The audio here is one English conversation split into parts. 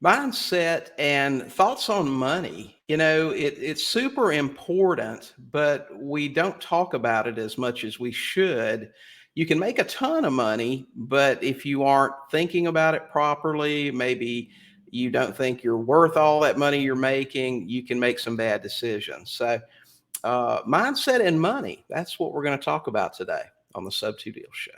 Mindset and thoughts on money. It's super important, but we don't talk about it as much as we should. You can make a ton of money, but if you aren't thinking about it properly, maybe you don't think you're worth all that money you're making, you can make some bad decisions. So, mindset and money, that's what we're going to talk about today on the Sub2Deals Show.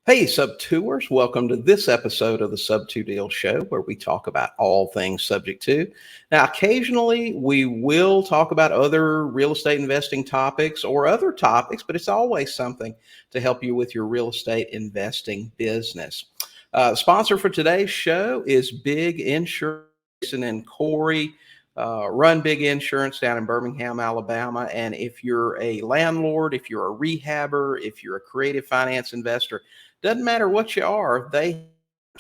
Hey, Sub2ers, welcome to this episode of the Sub2Deals Show, where we talk about all things subject to. Now, occasionally we will talk about other real estate investing topics or other topics, but it's always something to help you with your real estate investing business. Sponsor for today's show is Big Insurance. Jason and Corey run Big Insurance down in Birmingham, Alabama. And if you're a landlord, if you're a rehabber, if you're a creative finance investor, doesn't matter what you are, they have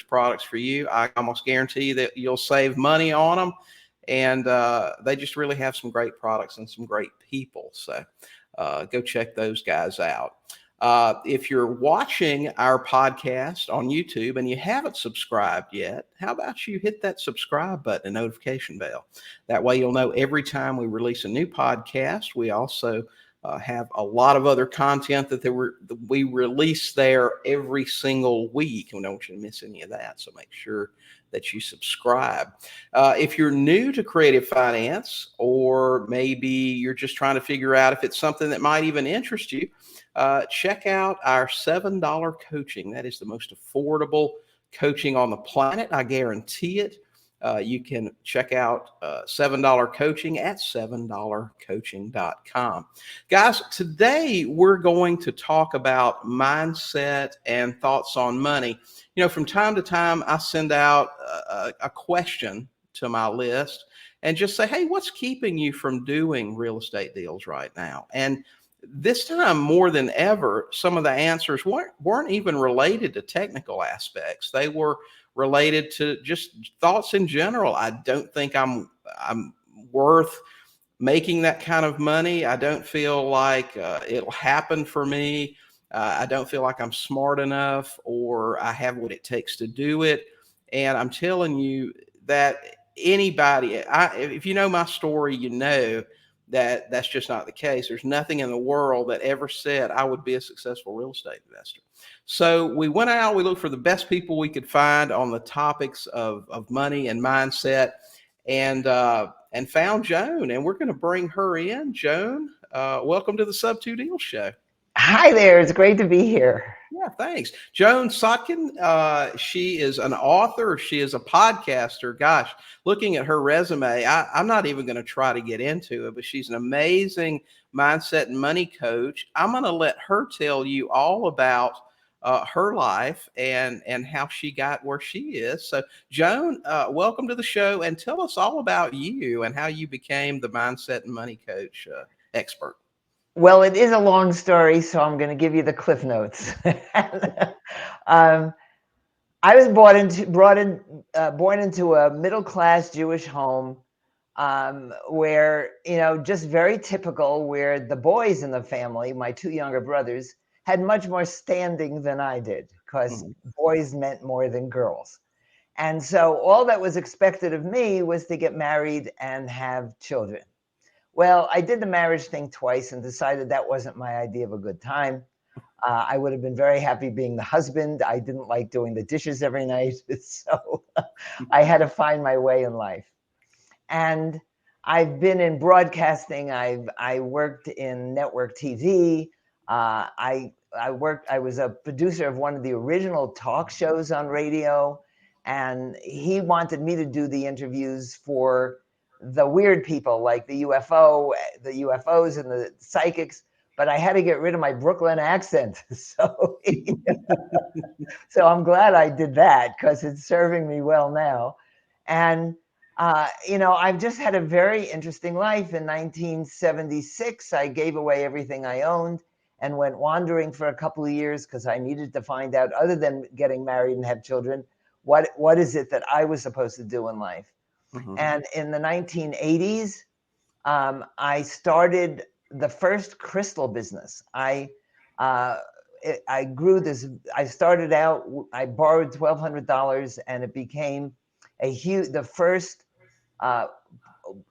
products for you. I almost guarantee that you'll save money on them. And they just really have some great products and some great people. So go check those guys out. If you're watching our podcast on YouTube and you haven't subscribed yet, how about you hit that subscribe button and notification bell? That way you'll know every time we release a new podcast. We also have a lot of other content that we release there every single week. We don't want you to miss any of that, so make sure that you subscribe. If you're new to creative finance, or maybe you're just trying to figure out if it's something that might even interest you, check out our $7 coaching. That is the most affordable coaching on the planet. I guarantee it. You can check out $7 coaching at $7coaching.com. Guys, today we're going to talk about mindset and thoughts on money. From time to time, I send out a question to my list and just say, hey, what's keeping you from doing real estate deals right now? And this time more than ever, some of the answers weren't even related to technical aspects. They were related to just thoughts in general. I don't think I'm worth making that kind of money. I don't feel like it'll happen for me. I don't feel like I'm smart enough, or I have what it takes to do it. And I'm telling you that anybody, if you know my story, you know that that's just not the case. There's nothing in the world that ever said I would be a successful real estate investor. So we went out, we looked for the best people we could find on the topics of money and mindset, and found Joan, and we're going to bring her in. Joan, welcome to the Sub2Deals Show. Hi there. It's great to be here. Yeah, thanks. Joan Sotkin, she is an author. She is a podcaster. Gosh, looking at her resume, I'm not even going to try to get into it, but she's an amazing mindset and money coach. I'm going to let her tell you all about her life and how she got where she is. So, Joan, welcome to the show, and tell us all about you and how you became the mindset and money coach expert. Well, it is a long story, so I'm going to give you the cliff notes. I was born into a middle-class Jewish home where, just very typical, where the boys in the family, my two younger brothers, had much more standing than I did, because boys meant more than girls. And so all that was expected of me was to get married and have children. Well, I did the marriage thing twice and decided that wasn't my idea of a good time. I would have been very happy being the husband. I didn't like doing the dishes every night. So I had to find my way in life. And I've been in broadcasting. I worked in network TV. I was a producer of one of the original talk shows on radio. And he wanted me to do the interviews for the weird people, like the UFOs and the psychics. but I had to get rid of my Brooklyn accent. So, so I'm glad I did that because it's serving me well now. And, I've just had a very interesting life. In 1976, I gave away everything I owned and went wandering for a couple of years because I needed to find out, other than getting married and have children, what is it that I was supposed to do in life. And in the 1980s, I started the first crystal business. I grew this. I started out. I borrowed $1,200, and it became the first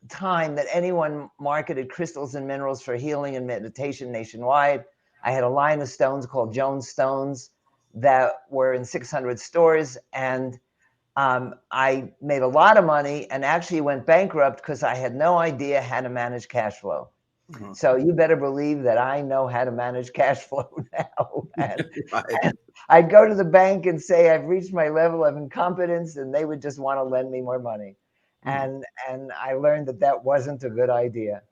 time that anyone marketed crystals and minerals for healing and meditation nationwide. I had a line of stones called Joan Stones that were in 600 stores, and I made a lot of money and actually went bankrupt because I had no idea how to manage cash flow. So you better believe that I know how to manage cash flow now. And I'd go to the bank and say, I've reached my level of incompetence, and they would just want to lend me more money. And I learned that wasn't a good idea.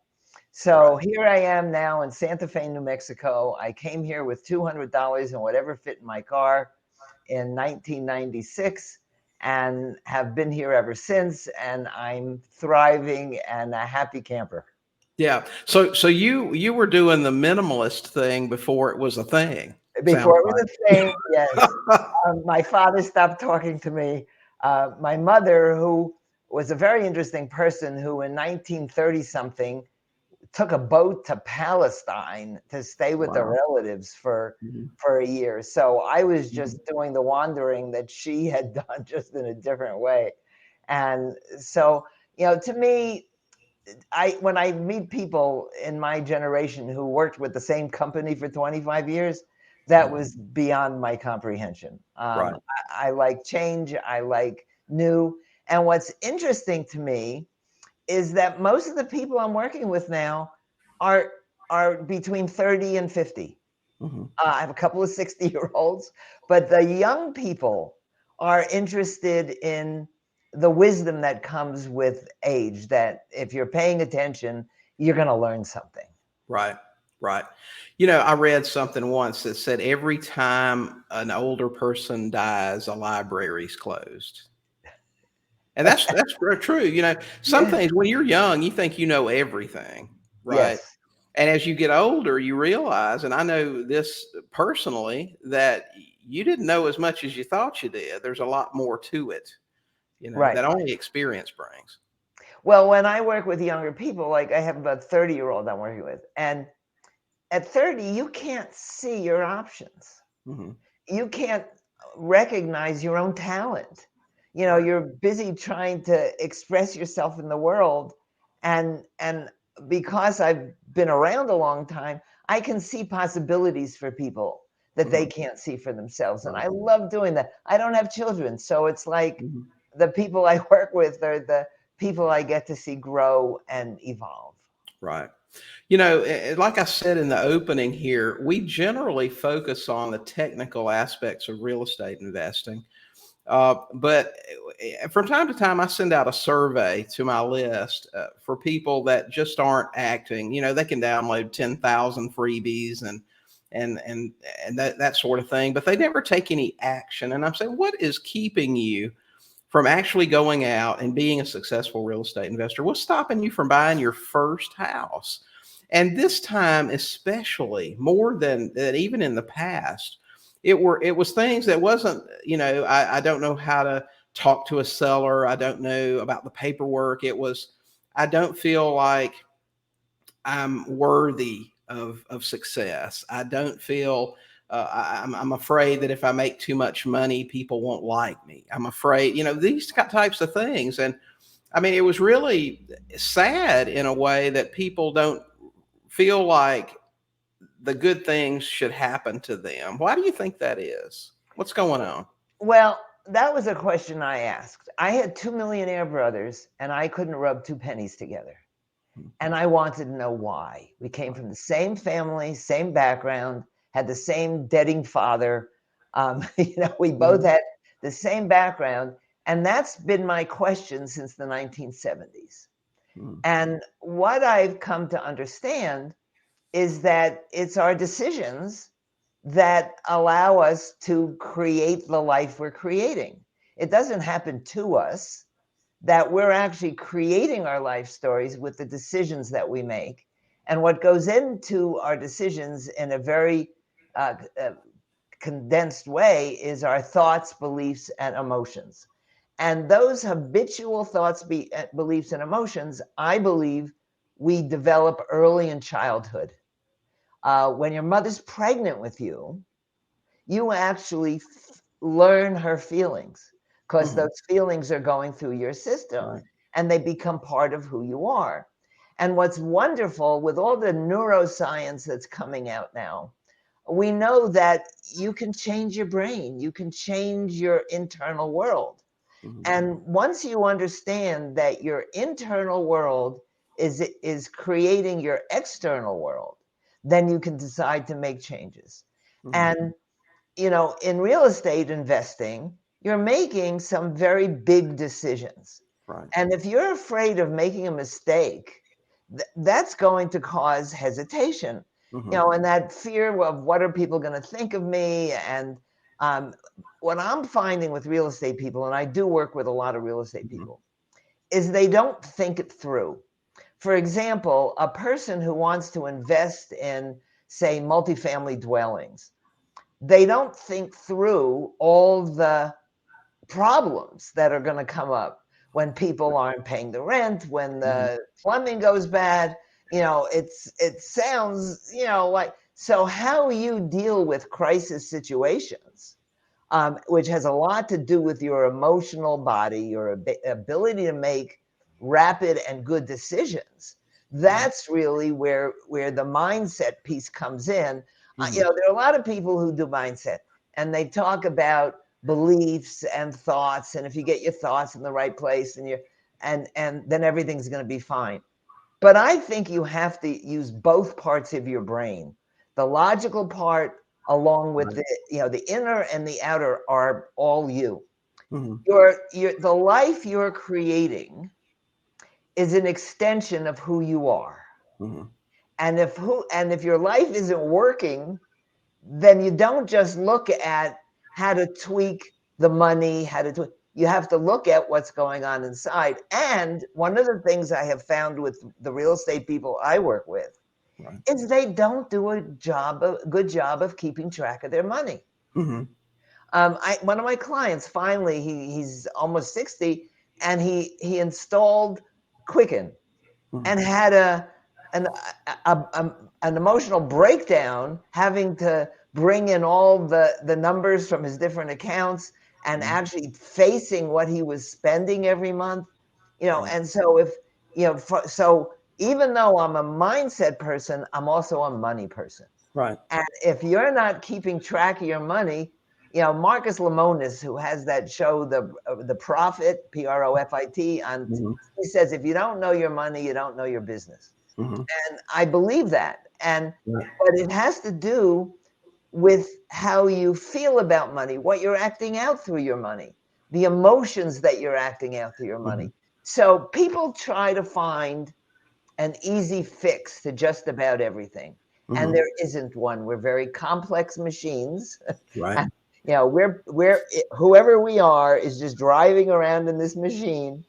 So here I am now in Santa Fe, New Mexico. I came here with $200 and whatever fit in my car in 1996 and have been here ever since. And I'm thriving and a happy camper. Yeah. So you were doing the minimalist thing before it was a thing. Before it was a thing, yes. My father stopped talking to me. My mother, who was a very interesting person, who in 1930-something took a boat to Palestine to stay with the relatives for a year. So I was just doing the wandering that she had done, just in a different way. And so, to me, when I meet people in my generation who worked with the same company for 25 years, that was beyond my comprehension. I like change. I like new. And what's interesting to me is that most of the people I'm working with now are between 30 and 50. I have a couple of 60-year-olds, but the young people are interested in the wisdom that comes with age, that if you're paying attention, you're going to learn something. Right. I read something once that said every time an older person dies, a library's closed. And that's true. Some things when you're young, you think you know everything, right? Yes. And as you get older, you realize, and I know this personally, that you didn't know as much as you thought you did. There's a lot more to it, that only experience brings. Well, when I work with younger people, like I have about 30-year-old I'm working with, and at 30, you can't see your options. You can't recognize your own talent. You're busy trying to express yourself in the world. And because I've been around a long time, I can see possibilities for people that they can't see for themselves. And I love doing that. I don't have children. So it's like the people I work with are the people I get to see grow and evolve. Right. Like I said in the opening here, we generally focus on the technical aspects of real estate investing. But from time to time, I send out a survey to my list for people that just aren't acting. They can download 10,000 freebies and that sort of thing, but they never take any action. And I'm saying, what is keeping you from actually going out and being a successful real estate investor? What's stopping you from buying your first house? And this time, especially more than even in the past, it was things that wasn't, I don't know how to talk to a seller. I don't know about the paperwork. It was, I don't feel like I'm worthy of success. I don't feel, I'm afraid that if I make too much money, people won't like me. I'm afraid, these types of things. And I mean, it was really sad in a way that people don't feel like the good things should happen to them. Why do you think that is? What's going on? Well, that was a question I asked. I had two millionaire brothers, and I couldn't rub two pennies together. And I wanted to know why. We came from the same family, same background, had the same deading father. We both had the same background. And that's been my question since the 1970s. And what I've come to understand is that it's our decisions that allow us to create the life we're creating. It doesn't happen to us, that we're actually creating our life stories with the decisions that we make. And what goes into our decisions in a very condensed way is our thoughts, beliefs, and emotions. And those habitual thoughts, beliefs, and emotions, I believe we develop early in childhood. When your mother's pregnant with you, you actually learn her feelings because those feelings are going through your system and they become part of who you are. And what's wonderful with all the neuroscience that's coming out now, we know that you can change your brain, you can change your internal world. And once you understand that your internal world is creating your external world, then you can decide to make changes. And in real estate investing, you're making some very big decisions. Right. And if you're afraid of making a mistake, that's going to cause hesitation, and that fear of what are people going to think of me. And what I'm finding with real estate people, and I do work with a lot of real estate people, is they don't think it through. For example, a person who wants to invest in, say, multifamily dwellings, they don't think through all the problems that are going to come up when people aren't paying the rent, when the plumbing goes bad. It sounds, like, so how you deal with crisis situations, which has a lot to do with your emotional body, your ability to make rapid and good decisions. That's really where the mindset piece comes in. There are a lot of people who do mindset, and they talk about beliefs and thoughts, and if you get your thoughts in the right place, and then everything's going to be fine. But I think you have to use both parts of your brain. The logical part, along with the inner and the outer, are all you. The life you're creating is an extension of who you are. And if your life isn't working, then you don't just look at how to tweak the money, you have to look at what's going on inside. And one of the things I have found with the real estate people I work with is they don't do a good job of keeping track of their money. One of my clients, finally, he's almost 60, and he installed Quicken and had an emotional breakdown, having to bring in all the numbers from his different accounts and actually facing what he was spending every month. And so so even though I'm a mindset person, I'm also a money person. Right. And if you're not keeping track of your money, Marcus Lemonis, who has that show, the Profit, Profit, he says, if you don't know your money, you don't know your business. And I believe that. But it has to do with how you feel about money, what you're acting out through your money, the emotions that you're acting out through your money. So people try to find an easy fix to just about everything. And there isn't one. We're very complex machines. Right. We're whoever we are is just driving around in this machine.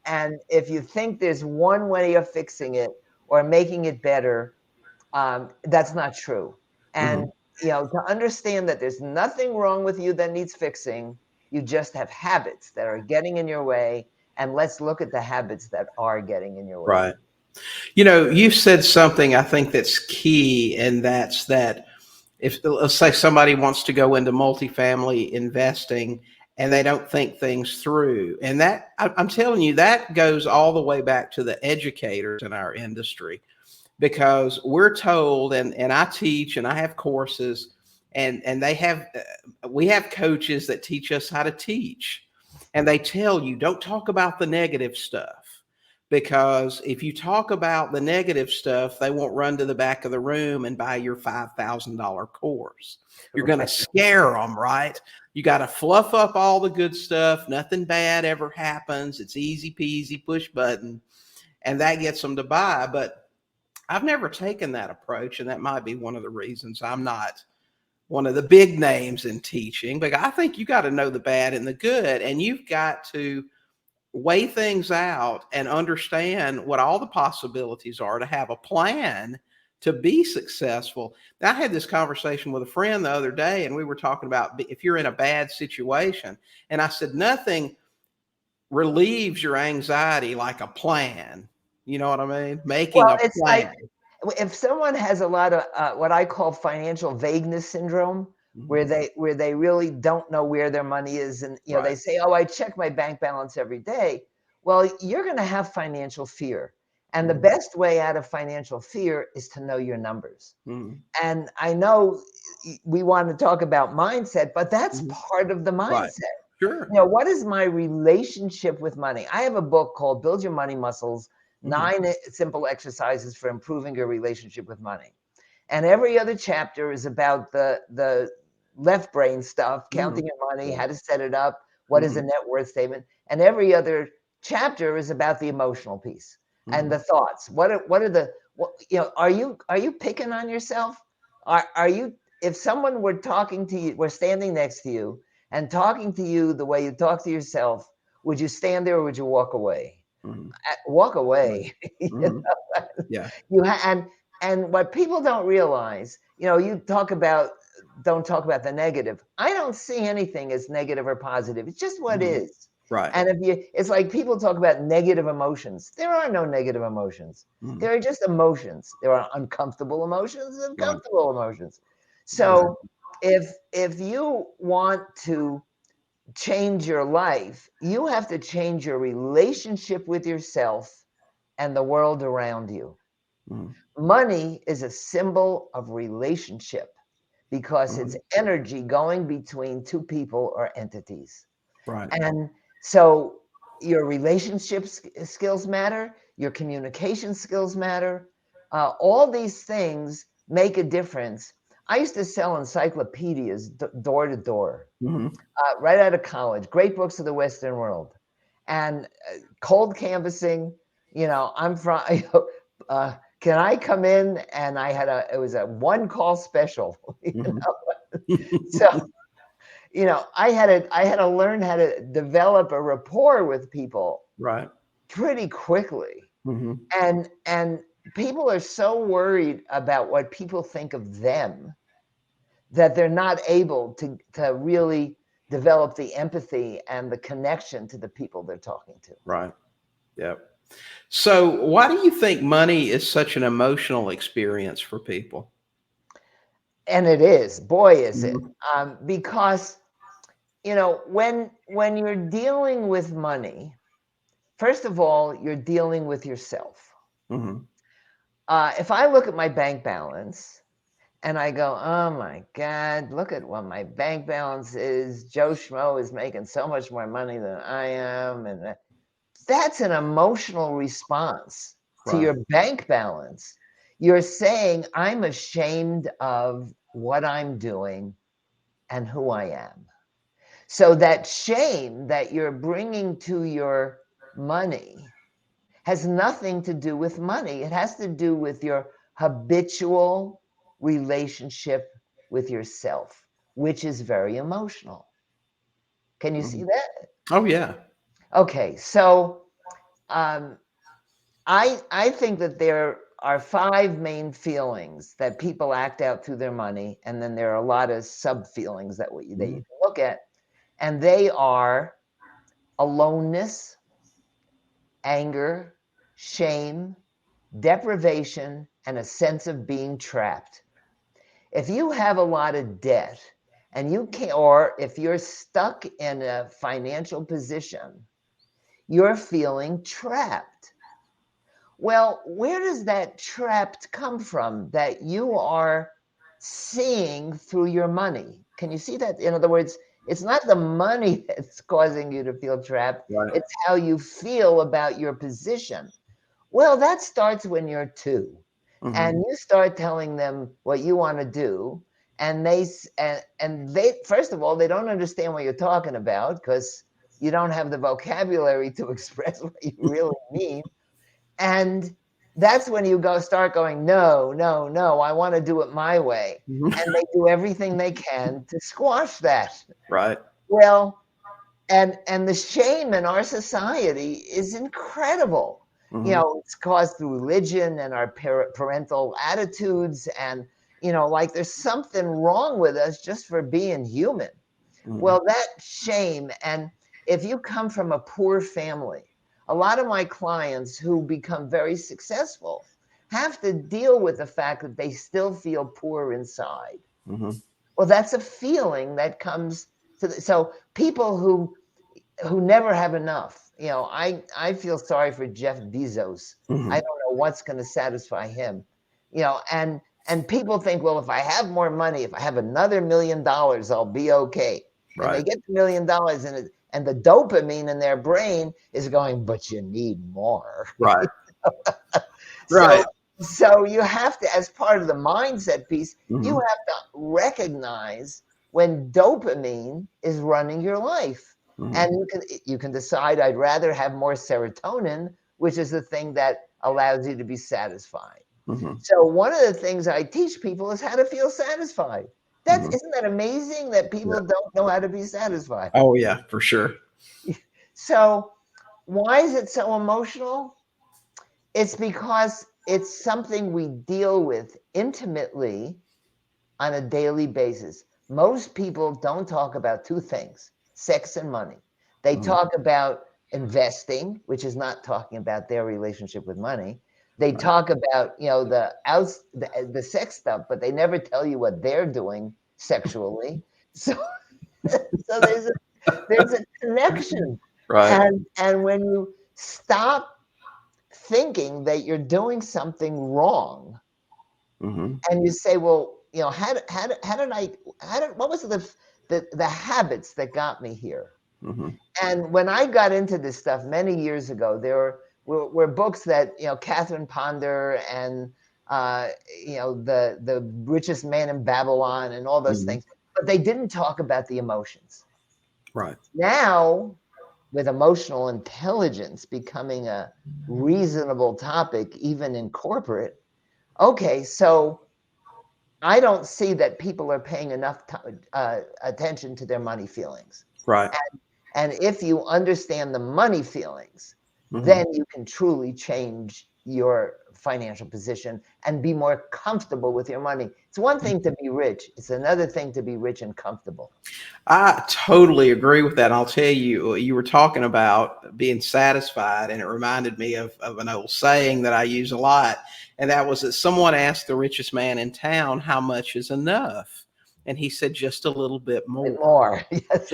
And if you think there's one way of fixing it or making it better, that's not true. And to understand that there's nothing wrong with you that needs fixing, you just have habits that are getting in your way. And let's look at the habits that are getting in your way. Right. You said something I think that's key, and that's that if, let's say, somebody wants to go into multifamily investing and they don't think things through, and that I'm telling you, that goes all the way back to the educators in our industry, because we're told, and I teach and I have courses, and we have coaches that teach us how to teach, and they tell you, don't talk about the negative stuff. Because if you talk about the negative stuff, they won't run to the back of the room and buy your $5,000 course. You're going to scare them, right? You got to fluff up all the good stuff. Nothing bad ever happens. It's easy peasy, push button. And that gets them to buy. But I've never taken that approach, and that might be one of the reasons I'm not one of the big names in teaching. But I think you got to know the bad and the good, and you've got to weigh things out and understand what all the possibilities are to have a plan to be successful. I had this conversation with a friend the other day, and we were talking about if you're in a bad situation, and I said, nothing relieves your anxiety like a plan. You know what I mean? Making Well, a it's like plan. if someone has a lot of what I call financial vagueness syndrome, where Mhm. they really don't know where their money is, and Right. they say, "Oh, I check my bank balance every day." Well, you're going to have financial fear, and the Mhm. best way out of financial fear is to know your numbers. Mhm. And I know we want to talk about mindset, but that's Mhm. part of the Right. mindset. Sure. What is my relationship with money? I have a book called Build Your Money Muscles, Mhm. 9 simple exercises for improving your relationship with money. And every other chapter is about the left brain stuff, counting Mhm. your money, Yeah. how to set it up, what is a Mhm. net worth statement. And every other chapter is about the emotional piece and Mhm. the thoughts. What are the what, are you picking on yourself? Are you, if someone were talking to you, were standing next to you and talking to you the way you talk to yourself, would you stand there or would you walk away? Mhm. Walk Right. away. Mhm. Yeah. You and what people don't realize, you talk about, don't talk about the negative. I don't see anything as negative or positive. It's just what Mhm. is. Right. And it's like people talk about negative emotions. There are no negative emotions. Mhm. There are just emotions. There are uncomfortable emotions and Right. comfortable emotions. So Exactly. if you want to change your life, you have to change your relationship with yourself and the world around you. Mhm. Money is a symbol of relationship because it's Mhm. energy going between two people or entities. Right. And so your relationship skills matter, your communication skills matter. All these things make a difference. I used to sell encyclopedias door to door Mhm. right out of college, great books of the Western world. And cold canvassing, I'm from, can I come in? And it was a one call special. Mhm. So, I had to learn how to develop a rapport with people Right. pretty quickly. Mhm. And people are so worried about what people think of them that they're not able to really develop the empathy and the connection to the people they're talking to. Right. Yep. So, why do you think money is such an emotional experience for people? And it is, boy, is it. Mhm. Because when you're dealing with money, first of all, you're dealing with yourself. Mhm. If I look at my bank balance and I go, oh my God, look at what my bank balance is. Joe Schmo is making so much more money than I am. And that's an emotional response to Right. your bank balance. You're saying, I'm ashamed of what I'm doing and who I am. So that shame that you're bringing to your money has nothing to do with money. It has to do with your habitual relationship with yourself, which is very emotional. Can you see Mhm. that? Oh, yeah. Okay, so um, I think that there are 5 main feelings that people act out through their money, and then there are a lot of sub feelings that you Mhm. can look at, and they are aloneness, anger, shame, deprivation, and a sense of being trapped. If you have a lot of debt and you can't, or if you're stuck in a financial position, you're feeling trapped. Well, where does that trapped come from that you are seeing through your money? Can you see that? In other words, it's not the money that's causing you to feel trapped, Right. it's how you feel about your position. Well, that starts when you're 2 Mhm. and you start telling them what you want to do. And they, first of all, they don't understand what you're talking about because you don't have the vocabulary to express what you really mean. And that's when you start going, no, no, no, I want to do it my way. Mhm. And they do everything they can to squash that. Right. Well, and the shame in our society is incredible. Mhm. It's caused through religion and our parental attitudes, and like there's something wrong with us just for being human. Mhm. Well, that shame, and if you come from a poor family, a lot of my clients who become very successful have to deal with the fact that they still feel poor inside. Mhm. Well, that's a feeling that comes so people who never have enough. I feel sorry for Jeff Bezos. I Mhm. don't know what's going to satisfy him. And people think, well, if I have more money, if I have another $1 million, I'll be okay. And they Right. get the $1 million, and the dopamine in their brain is going, but you need more. Right. So Right. so you have to, as part of the mindset piece, you Mhm. have to recognize when dopamine is running your life. Mhm. And you can decide, I'd rather have more serotonin, which is the thing that allows you to be satisfied. Mhm. So one of the things I teach people is how to feel satisfied. Mhm. Isn't that amazing that Yeah. people don't know how to be satisfied? Oh yeah, for sure. So why is it so emotional? It's because it's something we deal with intimately on a daily basis. Most people don't talk about two things: sex and money. They Mhm. talk about investing, which is not talking about their relationship with money. They Right. talk about, the sex stuff, but they never tell you what they're doing sexually. So, so there's a connection. Right. And when you stop thinking that you're doing something wrong, Mhm. and you say, well, what was the habits that got me here? Mhm. And when I got into this stuff many years ago, there were books that, Catherine Ponder and, uh, the richest man in Babylon and all those Mhm. things, but they didn't talk about the emotions. Right. Now, with emotional intelligence becoming a reasonable topic, even in corporate, okay, so I don't see that people are paying enough attention to their money feelings. Right. And if you understand the money feelings, Mhm. then you can truly change your financial position and be more comfortable with your money. It's one thing to be rich, it's another thing to be rich and comfortable. I totally agree with that. I'll tell you, you were talking about being satisfied, and it reminded me of an old saying that I use a lot. And that was that someone asked the richest man in town, how much is enough? And he said, just a little bit And more. more. Yes.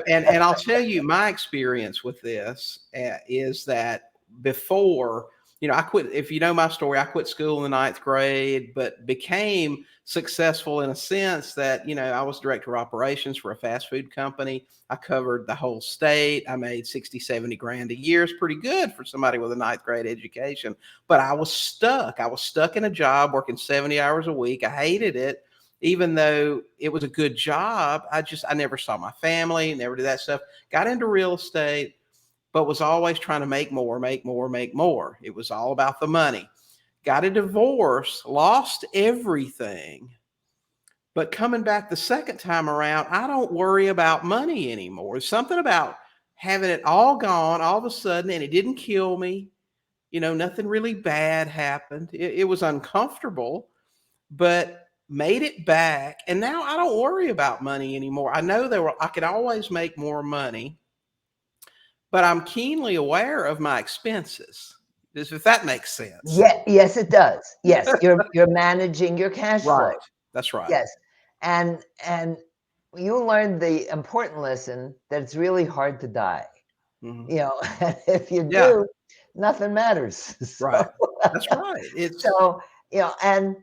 And I'll tell you my experience with this is that before, I quit. If you know my story, I quit school in the ninth grade, but became successful in a sense that, I was director of operations for a fast food company. I covered the whole state. I made 60, 70 grand a year. It's pretty good for somebody with a ninth grade education, but I was stuck. I was stuck in a job working 70 hours a week. I hated it. Even though it was a good job, I never saw my family, never did that stuff. Got into real estate, but was always trying to make more, make more, make more. It was all about the money. Got a divorce, lost everything. But coming back the second time around, I don't worry about money anymore. It's something about having it all gone all of a sudden, and it didn't kill me. Nothing really bad happened. It was uncomfortable, but made it back. And now I don't worry about money anymore. I know I could always make more money, but I'm keenly aware of my expenses. If that makes sense. Yeah, yes, it does. Yes, you're managing your cash flow. Right. That's right. Yes. And you learned the important lesson that it's really hard to die. Mhm. If you Yeah. do, nothing matters. Right. So, That's right. It's so and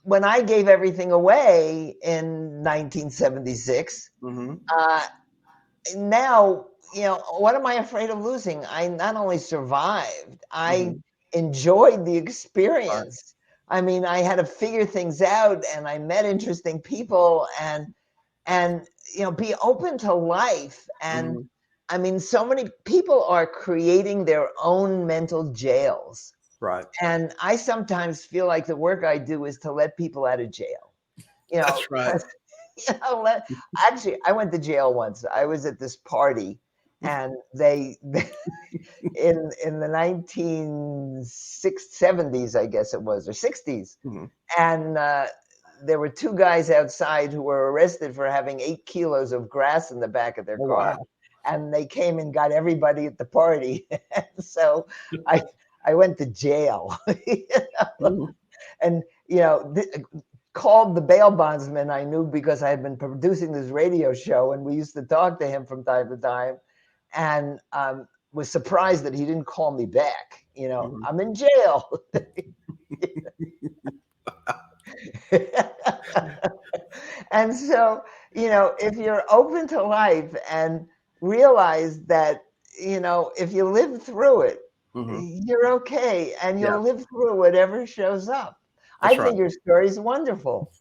when I gave everything away in 1976, Mhm. uh, now, what am I afraid of losing? I not only survived, I Mhm. enjoyed the Right. experience. I mean, I had to figure things out, and I met interesting people, and be open to life. And Mhm. I mean, so many people are creating their own mental jails. Right. And I sometimes feel like the work I do is to let people out of jail. That's right. 'Cause, actually, I went to jail once. I was at this party, and they in the 1970s, I guess it was, or 60s, Mm-hmm. and there were two guys outside who were arrested for having 8 kilos of grass in the back of their Oh, car. wow. And they came and got everybody at the party. So I I went to jail. Mhm. And called the bail bondsman I knew because I had been producing this radio show, and we used to talk to him from time to time, and was surprised that he didn't call me back. Mhm. I'm in jail. And so, if you're open to life and realize that, if you live through it, Mhm. you're okay, and Yeah, you'll live through whatever shows up. I that's right. think your story is wonderful.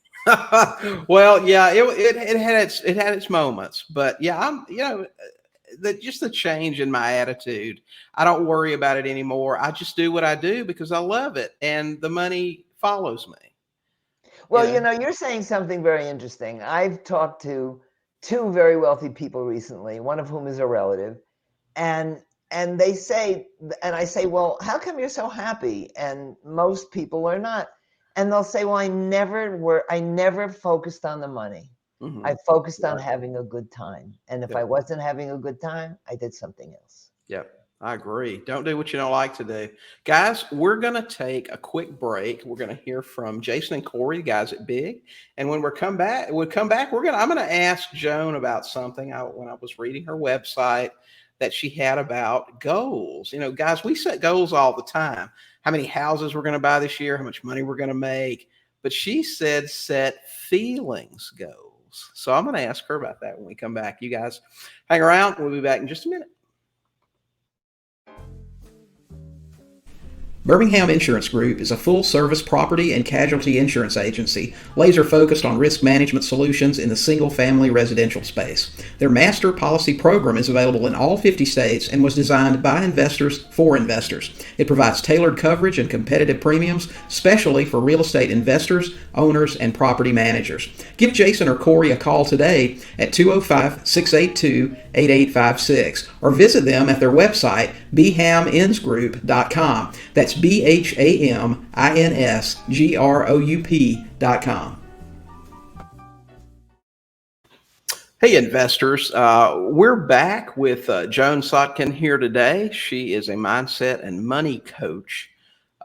Well, yeah, it had its moments, but yeah, I'm just the change in my attitude. I don't worry about it anymore. I just do what I do because I love it, and the money follows me. You Well, know. you're saying something very interesting. I've talked to two very wealthy people recently, one of whom is a relative, and they say, and I say, well, how come you're so happy? And most people are not. And they'll say, well, I never focused on the money. Hmm. I focused on Right. having a good time. And if I Yep. wasn't having a good time, I did something else. Yep. I agree. Don't do what you don't like to do. Guys, we're going to take a quick break. We're going to hear from Jason and Corey, the guys at Big. And when we come back, I'm going to ask Joan about something when I was reading her website that she had about goals. Guys, we set goals all the time. How many houses we're going to buy this year, how much money we're going to make. But she said set feelings goals. So I'm going to ask her about that when we come back. You guys hang around. We'll be back in just a minute. Birmingham Insurance Group is a full-service property and casualty insurance agency laser-focused on risk management solutions in the single-family residential space. Their master policy program is available in all 50 states and was designed by investors for investors. It provides tailored coverage and competitive premiums, specially for real estate investors, owners, and property managers. Give Jason or Corey a call today at 205-682-8856 or visit them at their website, bhaminsgroup.com. That's BHAMINSGROUP.com. Hey, investors. We're back with Joan Sotkin here today. She is a mindset and money coach.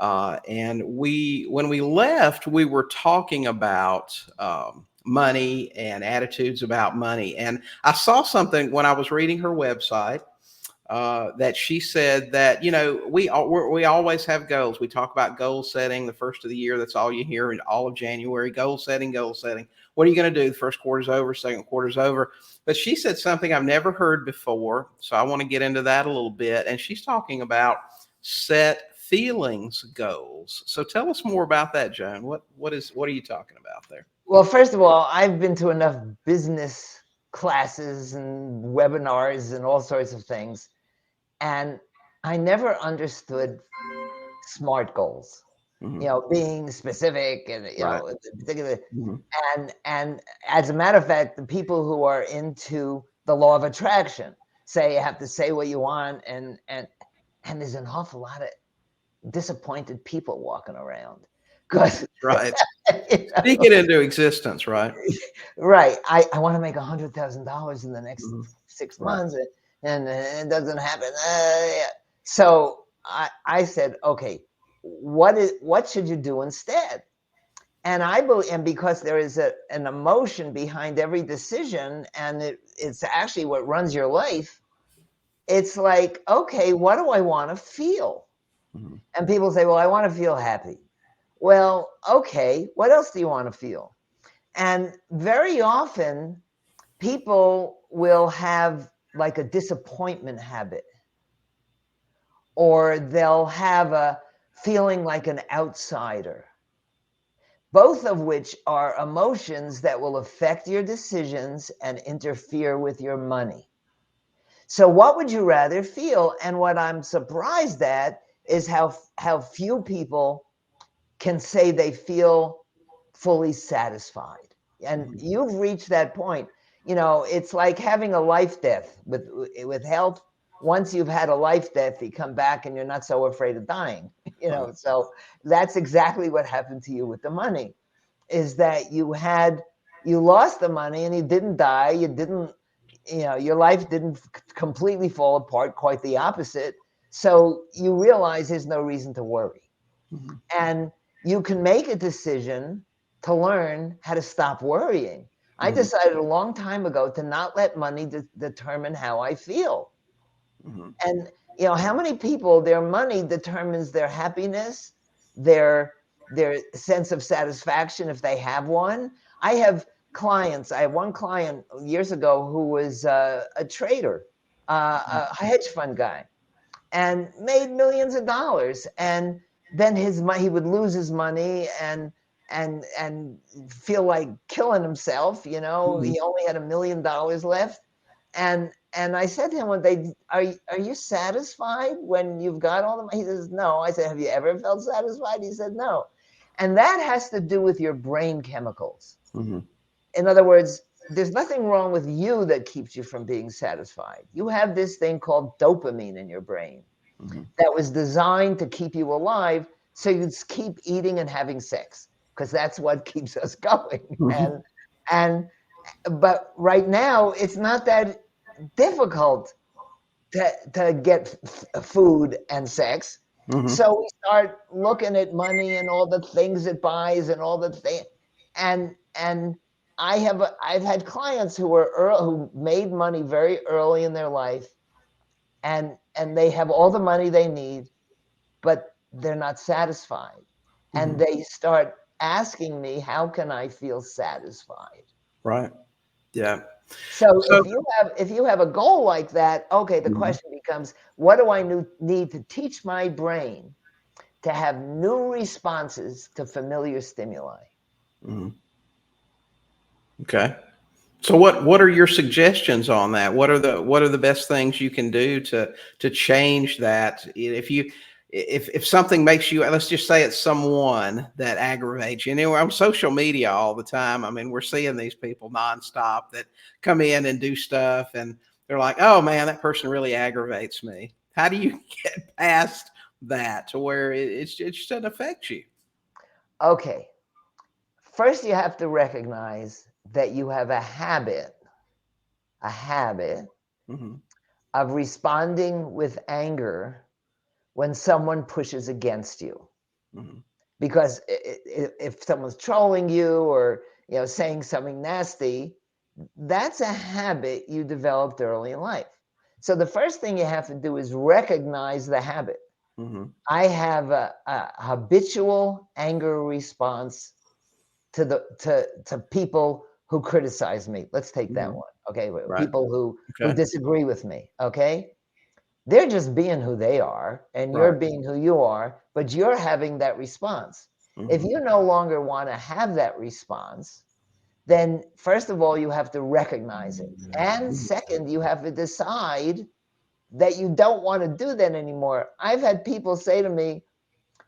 And when we left, we were talking about money and attitudes about money. And I saw something when I was reading her website that she said that we always have goals. We talk about goal setting the first of the year. That's all you hear in all of January. Goal setting, goal setting. What are you going to do? The first quarter's over, second quarter's over. But she said something I've never heard before, so I want to get into that a little bit. And she's talking about set feelings goals. So tell us more about that, Joan. What are you talking about there? Well, first of all, I've been to enough business classes and webinars and all sorts of things, and I never understood SMART goals. Mm-hmm. Being specific and Right. particular. Mm-hmm. And as a matter of fact, the people who are into the law of attraction say you have to say what you want, and there's an awful lot of disappointed people walking around because Right. Speak it into existence, right? right. I want to make $100,000 in the next Mm-hmm. 6 Right. months, and it doesn't happen. Yeah. So I said, okay, what should you do instead? And I believe, and because there is an emotion behind every decision, and it's actually what runs your life. It's like, okay, what do I want to feel? Mm-hmm. And people say, well, I want to feel happy. Well, okay, what else do you want to feel? And very often people will have like a disappointment habit, or they'll have a feeling like an outsider, both of which are emotions that will affect your decisions and interfere with your money. So what would you rather feel? And what I'm surprised at is how few people can say they feel fully satisfied. And you've reached that point. You know, it's like having a life death with health. Once you've had a life death, you come back and you're not so afraid of dying. You know, so that's exactly what happened to you with the money, is that you lost the money and you didn't die. You didn't, you know, your life didn't completely fall apart, quite the opposite. So you realize there's no reason to worry. And you can make a decision to learn how to stop worrying. I decided a long time ago to not let money determine how I feel. And, you know, how many people, their money determines their happiness, their sense of satisfaction, if they have one. I have clients. I have one client years ago who was a trader, a hedge fund guy, and made millions of dollars. And then he would lose his money and feel like killing himself. You know, he only had $1 million left. And I said to him one day, are you satisfied when you've got all the money? He says, no. I said, have you ever felt satisfied? He said, no. And that has to do with your brain chemicals. In other words, there's nothing wrong with you that keeps you from being satisfied. You have this thing called dopamine in your brain that was designed to keep you alive, so you keep eating and having sex, because that's what keeps us going. But right now, it's not that difficult to get food and sex. So we start looking at money and all the things it buys and all the things. And I've had clients who made money very early in their life, and they have all the money they need, but they're not satisfied. And they start asking me, how can I feel satisfied? Right. Yeah. So if you have a goal like that, okay, the question becomes, what do I need to teach my brain to have new responses to familiar stimuli? Okay. So what are your suggestions on that? What are the best things you can do to change that? If something makes you, let's just say it's someone that aggravates you. And we're on social media all the time. I mean, we're seeing these people nonstop that come in and do stuff, and they're like, oh man, that person really aggravates me. How do you get past that to where it just doesn't affect you? Okay. First, you have to recognize that you have a habit of responding with anger when someone pushes against you. Because if someone's trolling you or, you know, saying something nasty, that's a habit you developed early in life. So the first thing you have to do is recognize the habit. I have a habitual anger response to people who criticize me. Let's take that one. Okay. People who disagree with me. Okay. They're just being who they are, and you're being who you are, but you're having that response. If you no longer want to have that response, then first of all, you have to recognize it. And second, you have to decide that you don't want to do that anymore. I've had people say to me,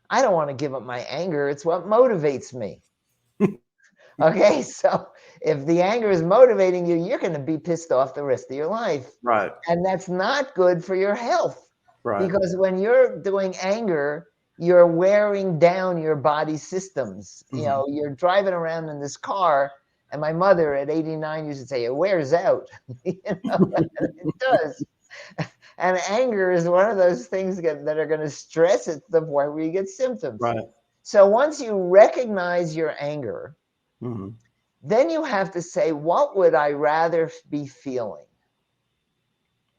I don't want to give up my anger. It's what motivates me. Okay, so if the anger is motivating you, you're going to be pissed off the rest of your life. Right. And that's not good for your health. Right. Because when you're doing anger, you're wearing down your body systems. You know, you're driving around in this car, and my mother at 89 used to say, it wears out. You know, it does. And anger is one of those things that are going to stress it to the point where you get symptoms. Right. So once you recognize your anger, then you have to say, what would I rather be feeling?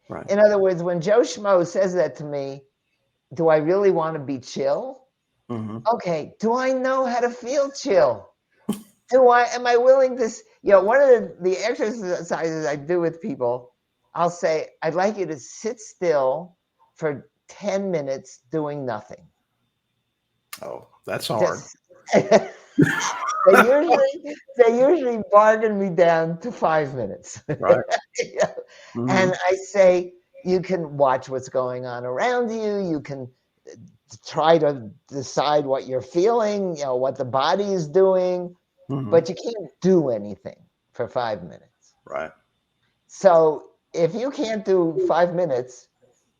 Right. In other words, when Joe Schmo says that to me, do I really want to be chill? Okay, do I know how to feel chill? Am I willing to, you know, one of the exercises I do with people, I'll say, I'd like you to sit still for 10 minutes doing nothing. Oh, that's hard. They usually bargain me down to 5 minutes. Right. And I say, you can watch what's going on around you. You can try to decide what you're feeling, what the body is doing, but you can't do anything for 5 minutes. Right. So if you can't do 5 minutes,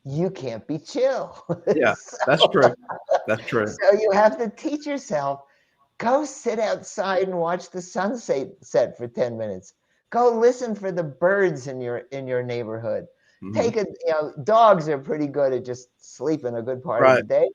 you can't be chill. Yeah, that's true. That's true. So you have to teach yourself, go sit outside and watch the sunset set for 10 minutes. Go listen for the birds in your neighborhood. Take a, dogs are pretty good at just sleeping a good part of the day,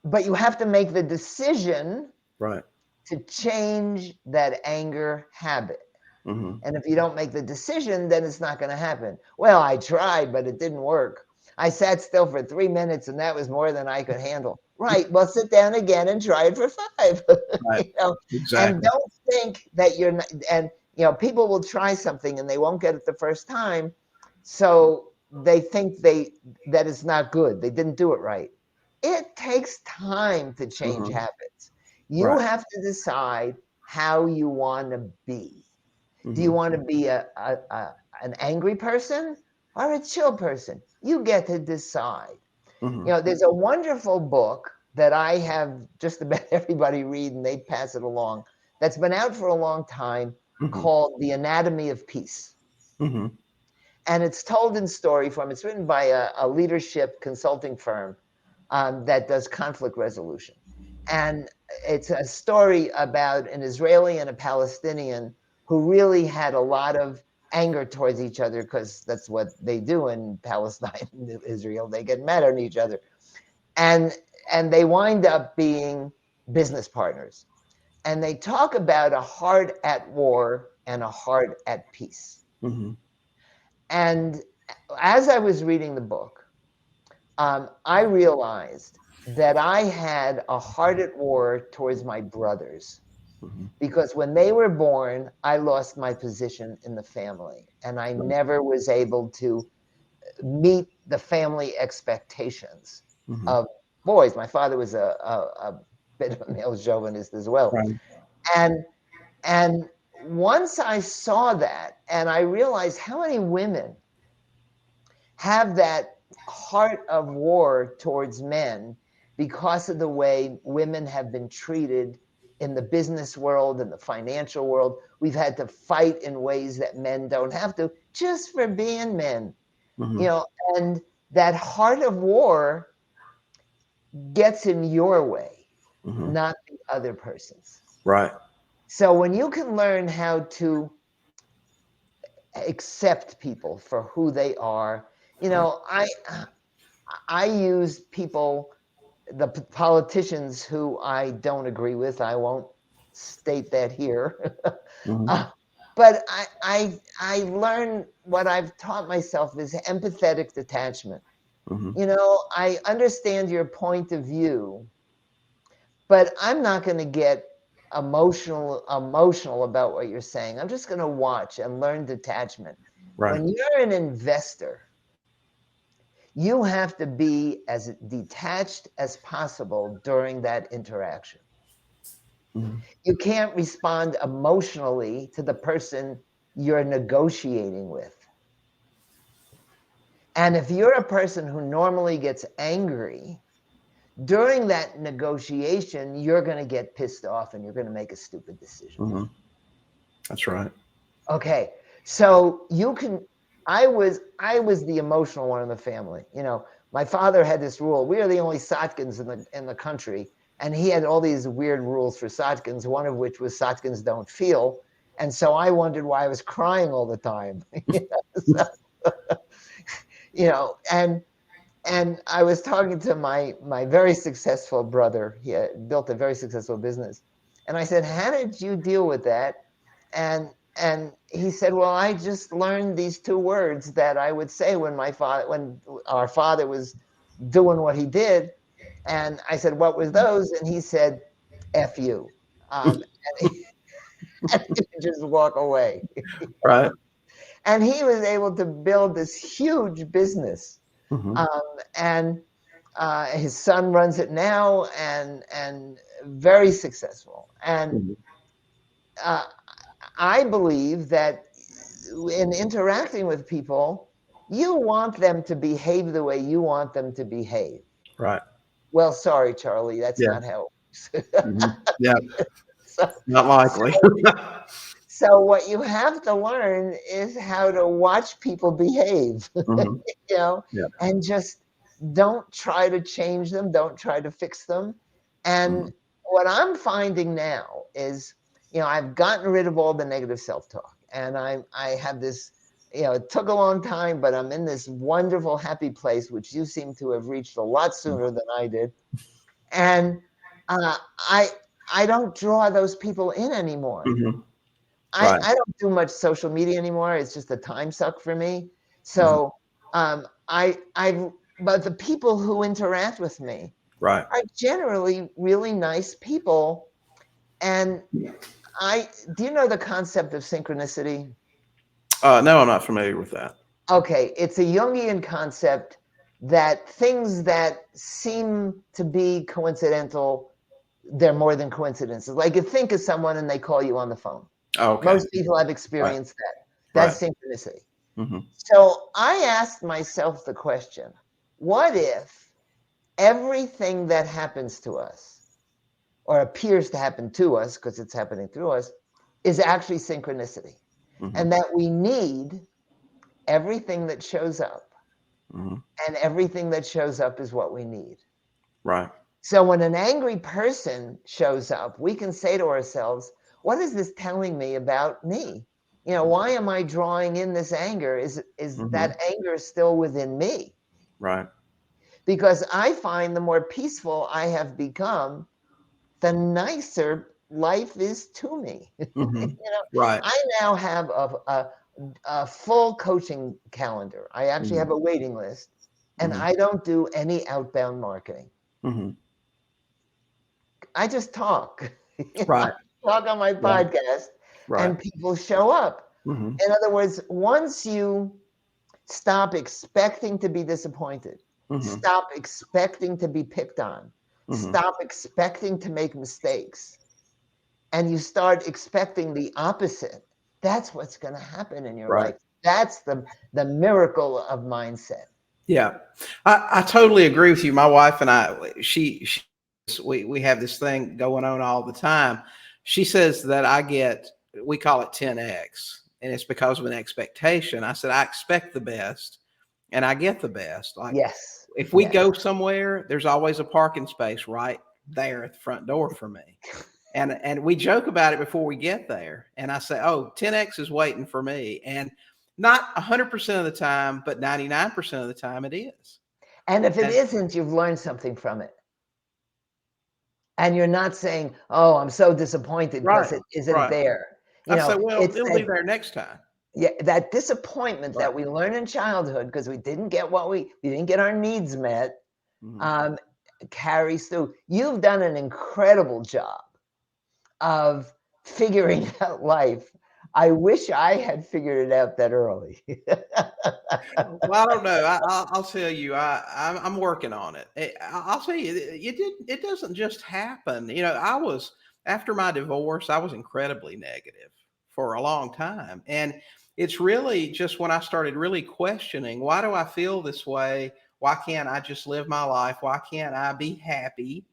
but you have to make the decision to change that anger habit. And if you don't make the decision, then it's not going to happen. Well, I tried, but it didn't work. I sat still for 3 minutes and that was more than I could handle. Right. Well, sit down again and try it for 5. Right. Exactly. And don't think that you're not, and people will try something and they won't get it the first time. So they think that it's not good. They didn't do it right. It takes time to change habits. You have to decide how you want to be. Do you want to be an angry person or a chill person? You get to decide. There's a wonderful book that I have just about everybody read and they pass it along that's been out for a long time called The Anatomy of Peace. And it's told in story form. It's written by a leadership consulting firm that does conflict resolution. And it's a story about an Israeli and a Palestinian who really had a lot of anger towards each other, because that's what they do in Palestine and Israel. They get mad at each other. And they wind up being business partners. And they talk about a heart at war and a heart at peace. And as I was reading the book, I realized that I had a heart at war towards my brothers. Because when they were born, I lost my position in the family, and I never was able to meet the family expectations of boys. My father was a bit of a male chauvinist as well. And once I saw that, and I realized how many women have that heart of war towards men because of the way women have been treated in the business world, in the financial world. We've had to fight in ways that men don't have to, just for being men. And that heart of war gets in your way, not the other person's. Right. So when you can learn how to accept people for who they are, I use people, the politicians who I don't agree with. I won't state that here. But I learn, what I've taught myself is empathetic detachment. I understand your point of view, but I'm not going to get emotional about what you're saying. I'm just going to watch and learn detachment. When you're an investor, you have to be as detached as possible during that interaction. You can't respond emotionally to the person you're negotiating with. And if you're a person who normally gets angry, during that negotiation, you're going to get pissed off and you're going to make a stupid decision. That's right. Okay. So I was the emotional one in the family. My father had this rule. We are the only Sotkins in the country. And he had all these weird rules for Sotkins, one of which was Sotkins don't feel. And so I wondered why I was crying all the time. And I was talking to my very successful brother. He had built a very successful business. And I said, how did you deal with that? And he said, well, I just learned these 2 words that I would say when our father was doing what he did. And I said, what was those? And he said, F you. And he would just walk away. Right. And he was able to build this huge business. And his son runs it now, and very successful. And I believe that in interacting with people, You want them to behave the way you want them to behave. Right. Well, sorry, Charlie, that's Yeah. not how it works. Yeah. so, Not likely. so what you have to learn is how to watch people behave, Hmm. Yeah. and just don't try to change them, don't try to fix them. And Hmm. what I'm finding now is, I've gotten rid of all the negative self-talk, and I have this, it took a long time, but I'm in this wonderful, happy place, which you seem to have reached a lot sooner than I did. And uh, I I don't draw those people in anymore. Hmm. I, Right. I don't do much social media anymore. It's just a time suck for me. Hmm. So but the people who interact with me Right. are generally really nice people. And do you know the concept of synchronicity? No, I'm not familiar with that. Okay, it's a Jungian concept that things that seem to be coincidental, they're more than coincidences. Like you think of someone and they call you on the phone. Okay. Most people have Right. experienced that. Right. That's synchronicity. Hmm. So I asked myself the question, what if everything that happens to us, or appears to happen to us because it's happening through us, is actually synchronicity? Hmm. And that we need everything that shows up, Hmm. and everything that shows up is what we need. Right. So when an angry person shows up, we can say to ourselves, what is this telling me about me? Why am I drawing in this anger? Is Hmm. that anger still within me? Right. Because I find the more peaceful I have become, the nicer life is to me. Hmm. Right. I now have a full coaching calendar. I actually Hmm. have a waiting list, and Hmm. I don't do any outbound marketing. Hmm. I just talk. I Right. talk on my Yeah. podcast, Right. and people show up. Hmm. In other words, once you stop expecting to be disappointed, Hmm. stop expecting to be picked on, Hmm. stop expecting to make mistakes, and you start expecting the opposite, that's what's going to happen in your Right. life. That's the miracle of mindset. Yeah, I totally agree with you. My wife and I, she we have this thing going on all the time. She says that I get, we call it 10x, and it's because of an expectation. I said I expect the best, and I get the best. Like Yes. if we Yes. go somewhere, there's always a parking space right there at the front door for me. And we joke about it before we get there. And I say, oh, 10x is waiting for me. And not 100% of the time, but 99% of the time it is. And if it And isn't, you've learned something from it. And you're not saying, oh, I'm so disappointed because right, it isn't right. there. I say, well, It's it'll be that, there next time. yeah, that disappointment Right. that we learn in childhood because we didn't get we didn't get our needs met, Hmm. um, carries through. You've done an incredible job of figuring out life. I wish I had figured it out that early. Well, I don't know. I'll tell you, I'm working on it. I'll tell you, it doesn't just happen. I was, after my divorce, I was incredibly negative for a long time, and it's really just when I started really questioning, why do I feel this way? Why can't I just live my life? Why can't I be happy?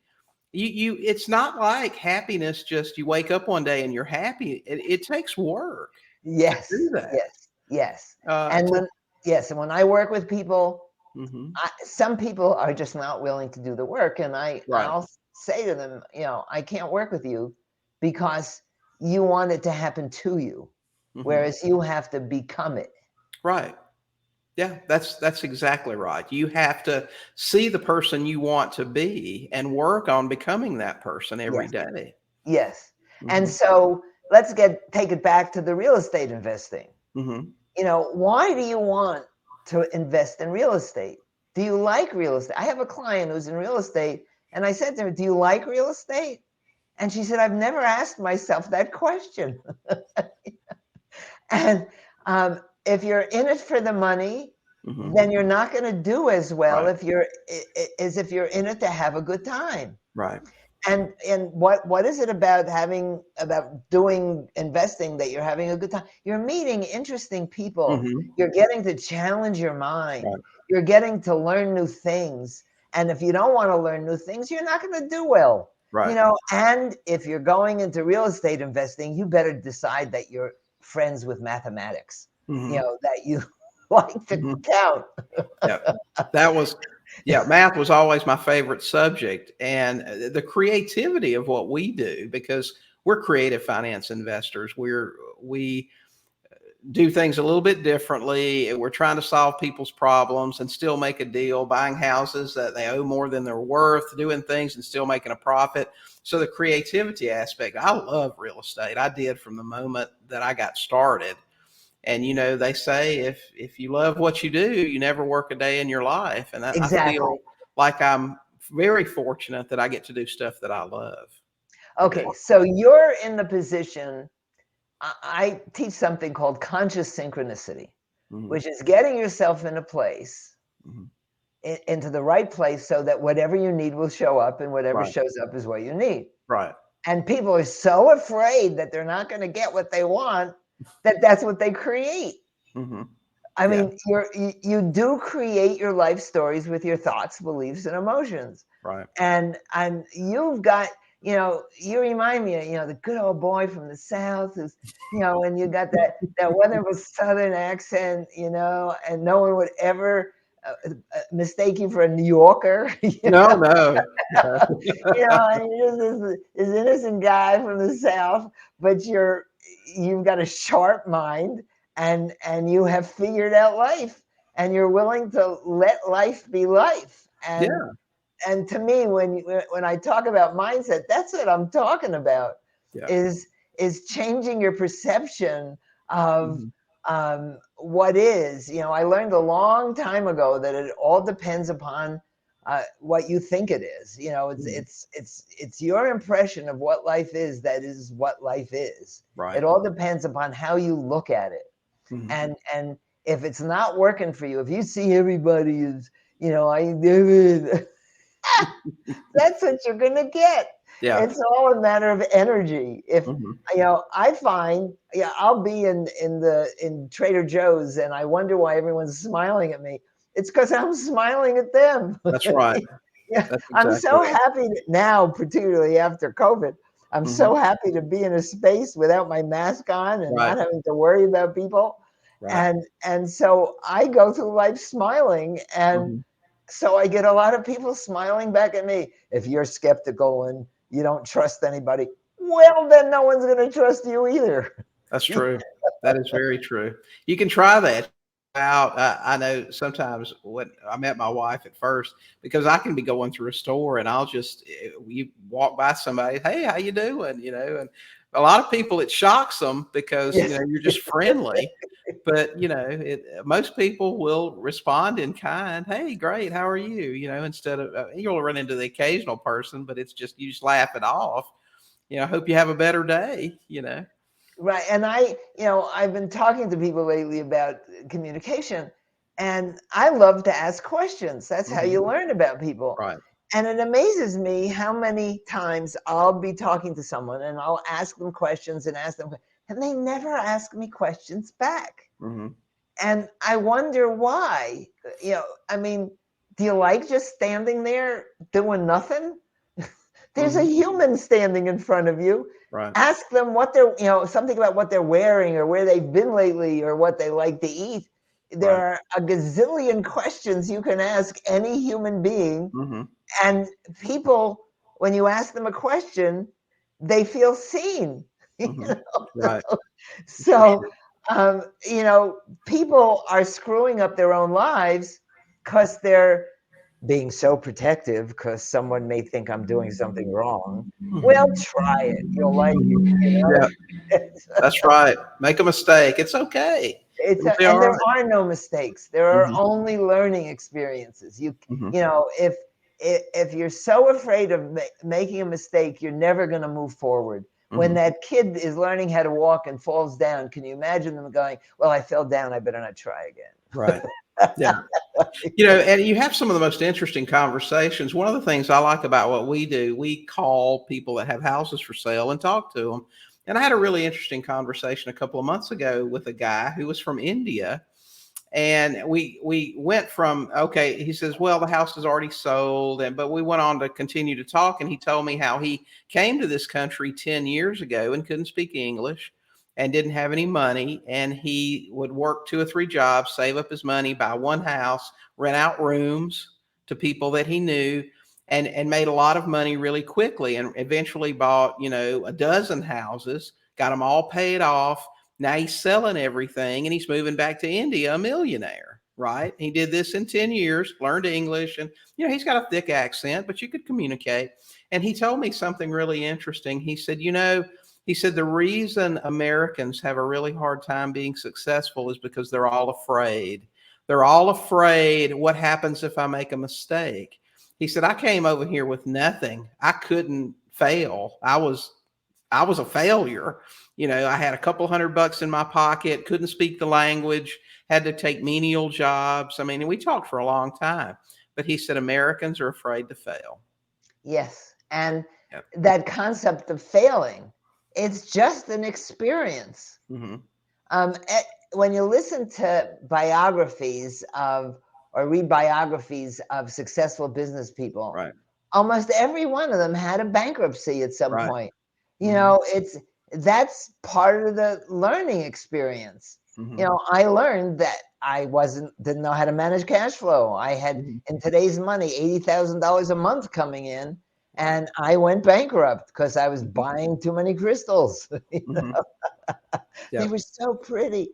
It's not like happiness. Just you wake up one day and you're happy. It takes work to do Yes, that. yes, yes. And To when I work with people, hmm some people are just not willing to do the work, and right. I'll say to them, I can't work with you because you want it to happen to you, Hmm. whereas you have to become it. Right. Yeah, that's exactly right. You have to see the person you want to be and work on becoming that person every Yes, day. yes. And Hmm. so let's take it back to the real estate investing. Hmm. Why do you want to invest in real estate? Do you like real estate? I have a client who's in real estate, and I said to her, do you like real estate? And she said, I've never asked myself that question. And if you're in it for the money, Hmm. then you're not going to do as well Right. as if you're in it to have a good time. Right. And what is it about doing investing that you're having a good time? You're meeting interesting people. You're getting to challenge your mind. Right. You're getting to learn new things. And if you don't want to learn new things, you're not going to do well. Right. And if you're going into real estate investing, you better decide that you're friends with mathematics. That you like to count. Yeah, math was always my favorite subject, and the creativity of what we do, because we're creative finance investors. We do things a little bit differently. We're trying to solve people's problems and still make a deal, buying houses that they owe more than they're worth, doing things and still making a profit. So the creativity aspect, I love real estate. I did from the moment that I got started. And, they say if you love what you do, you never work a day in your life. And Exactly. I feel like I'm very fortunate that I get to do stuff that I love. Okay, so you're in the position, I teach something called conscious synchronicity, which is getting yourself in a place, into the right place, so that whatever you need will show up, and whatever shows up is what you need. Right. And people are so afraid that they're not going to get what they want, that's what they create. I mean, you do create your life stories with your thoughts, beliefs, and emotions. Right. And you've got, you remind me of, the good old boy from the South who's, and you got that wonderful Southern accent, and no one would ever mistake you for a New Yorker. No. And you're just this innocent guy from the South, but you've got a sharp mind, and you have figured out life, and you're willing to let life be life. And to me, when I talk about mindset, that's what I'm talking about. Is changing your perception of what is. I learned a long time ago that it all depends upon what you think it is. It's your impression of what life is that is what life is. Right. It all depends upon how you look at it. And if it's not working for you, if you see everybody is, that's what you're gonna get. Yeah. It's all a matter of energy. If I find, I'll be in Trader Joe's and I wonder why everyone's smiling at me. It's because I'm smiling at them. That's right. Yeah, That's I'm exactly so right. happy now, particularly after COVID. I'm so happy to be in a space without my mask on and not having to worry about people. Right. And so I go through life smiling, and so I get a lot of people smiling back at me. If you're skeptical and you don't trust anybody, well, then no one's going to trust you either. That's true. That is very true. You can try that out. I know sometimes when I met my wife at first, because I can be going through a store and you walk by somebody, hey, how you doing? And a lot of people, it shocks them because, you're just friendly. But, most people will respond in kind. Hey, great. How are you? Instead of, you'll run into the occasional person, but it's just, you just laugh it off. Hope you have a better day, Right. And I've been talking to people lately about communication, and I love to ask questions. That's how you learn about people. Right. And it amazes me how many times I'll be talking to someone and I'll ask them questions and they never ask me questions back. And I wonder why. I mean, do you like just standing there doing nothing? There's a human standing in front of you. Right. Ask them what they're, something about what they're wearing or where they've been lately or what they like to eat. There are a gazillion questions you can ask any human being. And people, when you ask them a question, they feel seen. Right. So, people are screwing up their own lives because they're being so protective because someone may think I'm doing something wrong. Well, try it. You'll like it. Yeah, that's right. Make a mistake. It's okay. And there are no mistakes. There are only learning experiences. If you're so afraid of making a mistake, you're never going to move forward. When that kid is learning how to walk and falls down, can you imagine them going, well, I fell down, I better not try again? Right. Yeah. And you have some of the most interesting conversations. One of the things I like about what we do, we call people that have houses for sale and talk to them. And I had a really interesting conversation a couple of months ago with a guy who was from India. And we went from, okay, he says, well, the house is already sold. But we went on to continue to talk. And he told me how he came to this country 10 years ago and couldn't speak English and didn't have any money. And he would work 2 or 3 jobs, save up his money, buy one house, rent out rooms to people that he knew, and made a lot of money really quickly, and eventually bought, a dozen houses, got them all paid off. Now he's selling everything and he's moving back to India, a millionaire, right? He did this in 10 years, learned English, and, he's got a thick accent, but you could communicate. And he told me something really interesting. He said, the reason Americans have a really hard time being successful is because they're all afraid. They're all afraid, what happens if I make a mistake? He said, I came over here with nothing. I couldn't fail. I was a failure. I had a couple $100 in my pocket, couldn't speak the language, had to take menial jobs. I mean, and we talked for a long time, but he said, Americans are afraid to fail. Yes. And that concept of failing, it's just an experience. Mm-hmm. When you listen to biographies or read biographies of successful business people, right, almost every one of them had a bankruptcy at some point. Mm-hmm. That's part of the learning experience. Mm-hmm. I learned that I didn't know how to manage cash flow. I had, in today's money, $80,000 a month coming in, and I went bankrupt because I was buying too many crystals. Mm-hmm. They were so pretty.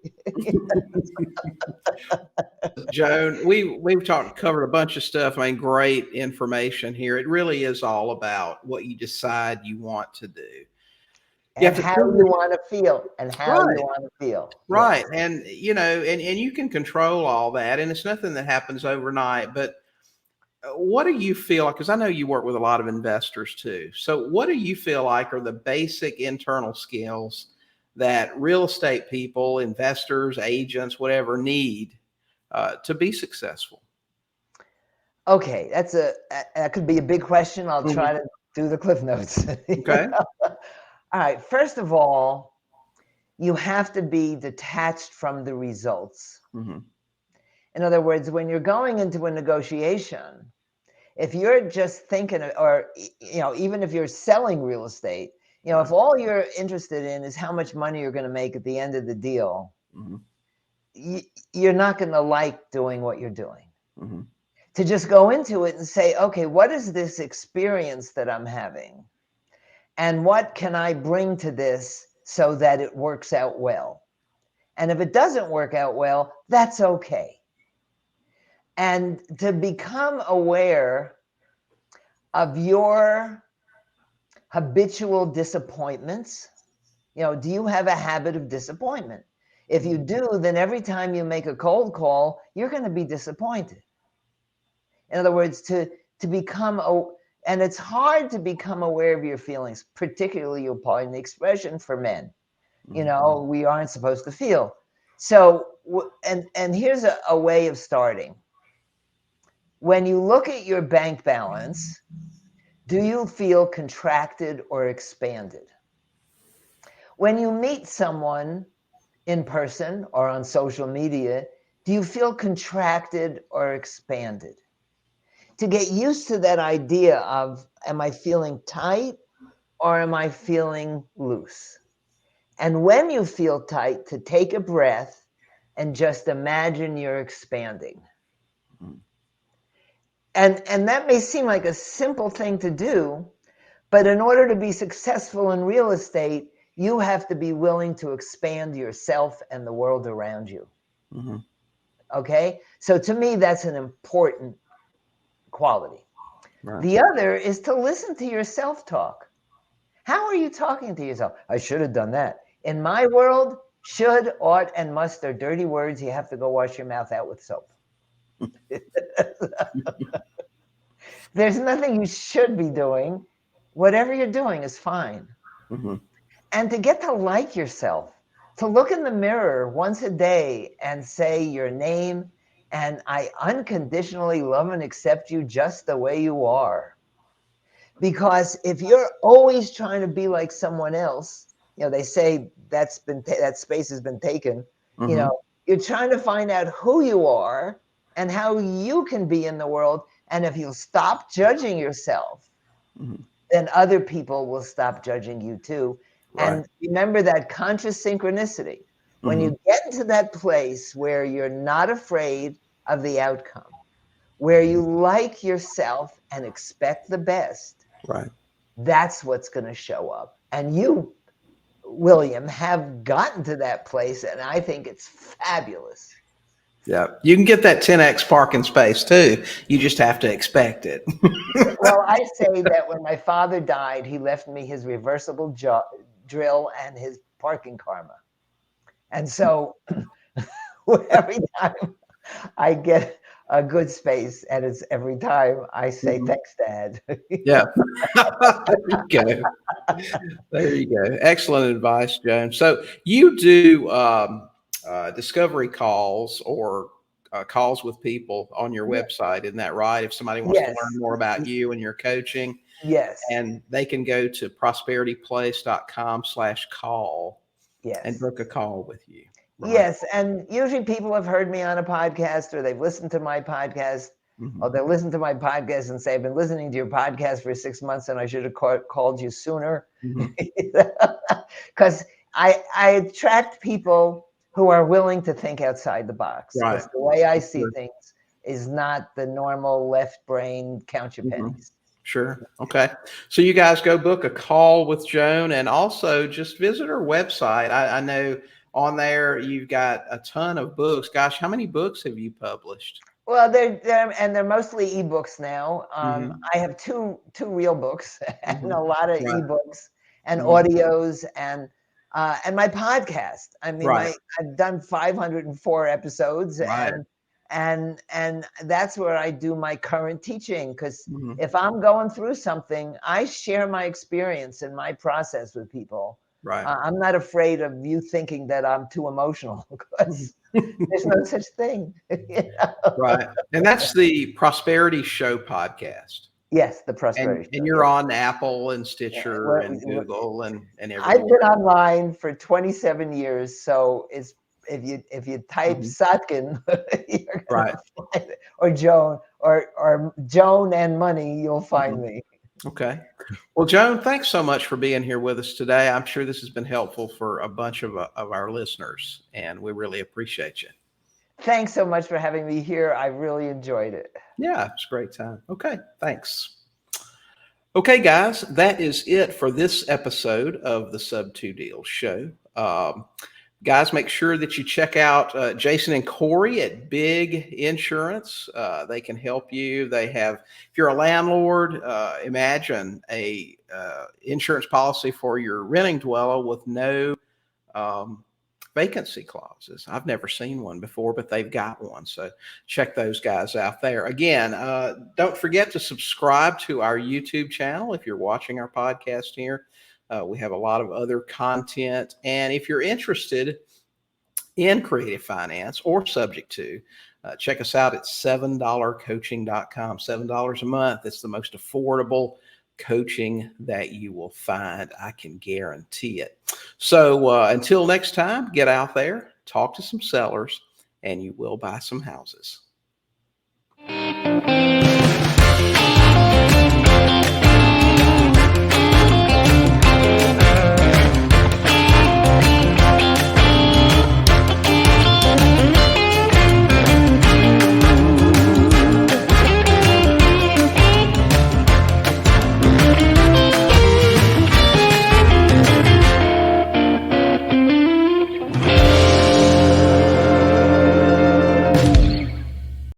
Joan, we've covered a bunch of stuff. I mean, great information here. It really is all about what you decide you want to do. And how you want to feel, and how you want to feel. Right. Yes. And, and you can control all that. And it's nothing that happens overnight. But what do you feel like? Because I know you work with a lot of investors too. So what do you feel like are the basic internal skills that real estate people, investors, agents, whatever, need to be successful? Okay, that could be a big question. I'll try to do the Cliff Notes. Okay. All right. First of all, you have to be detached from the results. Mm-hmm. In other words, when you're going into a negotiation, if you're just thinking, or even if you're selling real estate, if all you're interested in is how much money you're going to make at the end of the deal, you're not going to like doing what you're doing. Mm-hmm. To just go into it and say, okay, what is this experience that I'm having? And what can I bring to this so that it works out well? And if it doesn't work out well, that's okay. And to become aware of your habitual disappointments. Do you have a habit of disappointment? If you do, then every time you make a cold call, you're going to be disappointed. In other words, to become, and it's hard to become aware of your feelings, particularly, you'll pardon the expression, for men. We aren't supposed to feel. So, and here's a way of starting. When you look at your bank balance, do you feel contracted or expanded? When you meet someone in person or on social media, do you feel contracted or expanded? To get used to that idea of, am I feeling tight or am I feeling loose? And when you feel tight, to take a breath and just imagine you're expanding. And that may seem like a simple thing to do, but in order to be successful in real estate, you have to be willing to expand yourself and the world around you. Mm-hmm. Okay? So to me, that's an important quality. Right. The other is to listen to your self-talk. How are you talking to yourself? I should have done that. In my world, should, ought, and must are dirty words. You have to go wash your mouth out with soap. There's nothing you should be doing. Whatever you're doing is fine. Mm-hmm. And to get to like yourself, to look in the mirror once a day and say your name and I unconditionally love and accept you just the way you are. Because if you're always trying to be like someone else, they say that space has been taken. Mm-hmm. You're trying to find out who you are and how you can be in the world. And if you stop judging yourself, Mm-hmm. then other people will stop judging you too. Right. And remember that conscious synchronicity. When Mm-hmm. you get into that place where you're not afraid of the outcome, where you like yourself and expect the best, Right. that's what's going to show up. And you, William, have gotten to that place, and I think it's fabulous. Yeah. You can get that 10x parking space too. You just have to expect it. Well, I say that when my father died, he left me his reversible drill and his parking karma. And so every time I get a good space, and it's every time I say, Mhm. thanks, Dad. Yeah. There you go. There you go. Excellent advice, Joan. So you do discovery calls or calls with people on your Yeah. website, isn't that right? If somebody wants to learn Yes. more about you and your coaching, Yes. and they can go to prosperityplace.com/call and Yes. book a call with you, right? Yes. And usually people have heard me on a podcast, or they've listened to my podcast, or Mhm. they'll listen to my podcast and say, I've been listening to your podcast for 6 months and I should have called you sooner. Mhm. Because I attract people who are willing to think outside the box. Right. Because the way I see Sure. things is not the normal left brain count your Mhm. pennies. Sure. Okay. So you guys go book a call with Joan, and also just visit her website. I know on there you've got a ton of books. Gosh, how many books have you published? Well, they're mostly ebooks now. Hmm. I have two real books and Hmm. a lot of Right. ebooks and Hmm. audios and my podcast. I mean, Right. I've done 504 episodes, Right. and that's where I do my current teaching. Because Hmm. if I'm going through something, I share my experience and my process with people. Right. I'm not afraid of you thinking that I'm too emotional, because there's no such thing. Right. And that's the Prosperity Show podcast. Yes, the And prosperity show. you're Yes. on Apple and Yeah, Stitcher and Google and I've everywhere. been online for 27 years, so it's if you type Mhm. Sotkin, you're Right. gonna find it, or Joan, or Joan and money, you'll find Mhm. me. Okay. Well, Joan, thanks so much for being here with us today. I'm sure this has been helpful for a bunch of our listeners, and we really appreciate you. Thanks so much for having me here. I really enjoyed it. Yeah, it's a great time. Okay, thanks. Okay, guys, that is it for this episode of the Sub2Deals Show. Guys, make sure that you check out Jason and Corey at Big Insurance. They can help you. They have, if you're a landlord, imagine a insurance policy for your renting dwelling with no um, vacancy clauses. I've never seen one before, but they've got one. So check those guys out there. Again, don't forget to subscribe to our YouTube channel if you're watching our podcast here. We have a lot of other content. And if you're interested in creative finance or subject to, check us out at $7coaching.com. $7 a month. It's the most affordable coaching that you will find. I can guarantee it. So until next time, get out there, talk to some sellers, and you will buy some houses.